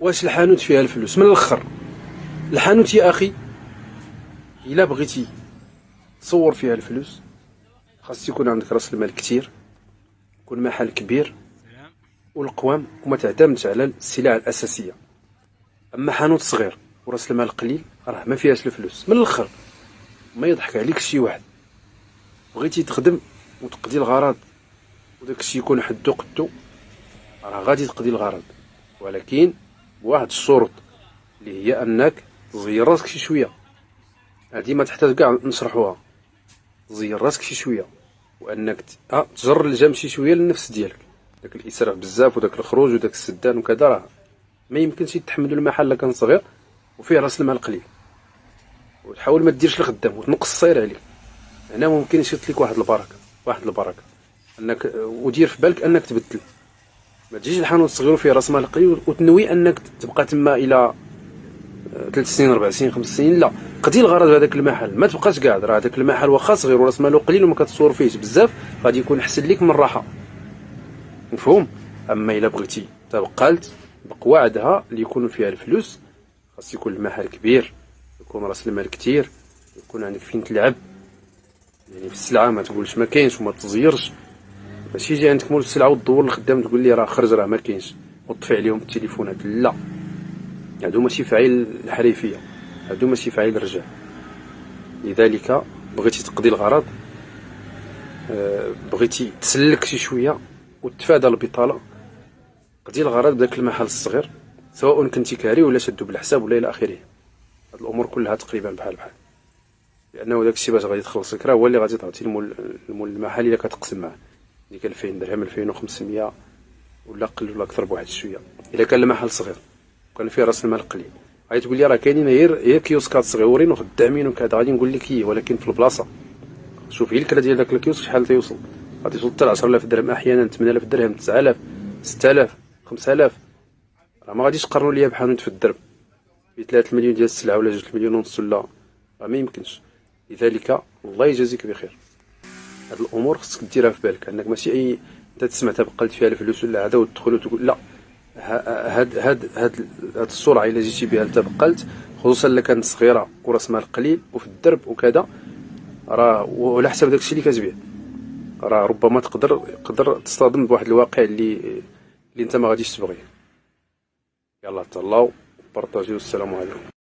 واش الحانوت فيها الفلوس؟ من الاخر الحانوت يا اخي الا بغيتي تصور فيها الفلوس خاص يكون عندك راس المال كتير، يكون محل كبير والقوام، وما تعتمدش على السلع الاساسيه. اما حانوت صغير وراس المال قليل راه ما فيهاش الفلوس. من الاخر ما يضحك عليك شي واحد، بغيتي تخدم وتقضي الغرض وداك الشيء يكون حدو قدو، راه غادي تقضي الغرض، ولكن بواحد الشروط اللي هي انك تزير راسك شي شويه. هادي ما تحتاج كاع نشرحوها. تزير راسك شي شويه، وانك تجر الجنب شي شويه للنفس ديالك. داك الاسراف بزاف وداك الخروج وداك السدان وكذا راه ما يمكنش يتحملوا المحل كان صغير وفيه راس المال قليل. وتحاول ما ديرش الخدام وتنقص الصير عليك. هنا ممكن يشط لك واحد البركه انك ودير في بالك انك تبدل. ما تجيش الحانوت صغير فيه راس مال قليل وتنوي انك تبقى تما الى 3 سنين 4 سنين 5 سنين. لا، قضي الغرض بهذاك المحل، ما تبقاش قاعد. راه هذاك المحل واخا صغير وراس مالو قليل وما كتصور فيهش بزاف غادي يكون احسن ليك من الراحه، مفهوم؟ اما الا بغيتي تبقالت بقواعدها اللي يكونوا فيها الفلوس، خاص يكون المحل كبير، يكون راس المال كتير، يكون عندك فين تلعب. يعني في السلعه ما تقولش ما كاينش وما تزيرش. ماشي يجي عندك مول السلعه وتدور الخدام تقول لي راه خرج راه ما كاينش وتطفي عليهم التليفونات. لا، هادو ماشي فعيل الحريفيه، هادو ماشي فعيل الرجال. لذلك بغيتي تقضي الغرض، بغيتي تسلك شي شويه وتتفادى البطاله، قضي الغرض بداك المحل الصغير، سواء كنتي كاري ولا شدو بالحساب ولا الى اخره. هاد الامور كلها تقريبا بحال لانه داك الشيء باش غادي تخلصك راه هو اللي غادي تعطي المول المحل الا كتقسم معاه. ديك 2000 درهم 2500 ولا قل ولا اكثر بواحد شويه. الا كان المحل صغير وكان فيه راس المال قليل غادي تقول لي راه كاينين غير كيوسكات صغيورين وخدامين وكذا، غادي نقول لك هي، ولكن في البلاصه شوف هي الكرا ديال داك الكيوسك شحال تيوصل. غادي يوصل حتى 10000 درهم، احيانا 8000 درهم، 9000 6000 5000. راه ما غاديش تقارنوا ليا بحانوت في الدرب ب 3 مليون ديال السلعه ولا 2 مليون ونص، ولا راه ما يمكنش. لذلك الله يجازيك بخير. هاد الامور خصك ديرها في بالك، انك ماشي اي انت تسمع تبقلت فيها الفلوس ولا هذا وتدخل وتقول لا. هاد السرعه الا جيتي بها لتبقلت، خصوصا الا كانت صغيره وراس مال قليل وفي الدرب وكذا، راه وعلى حسب داكشي اللي كتبيع راه ربما تقدر تصطدم بواحد الواقع اللي انت ما غاديش تبغيه. يلا تهلاو، بارطاجيو، السلام عليكم.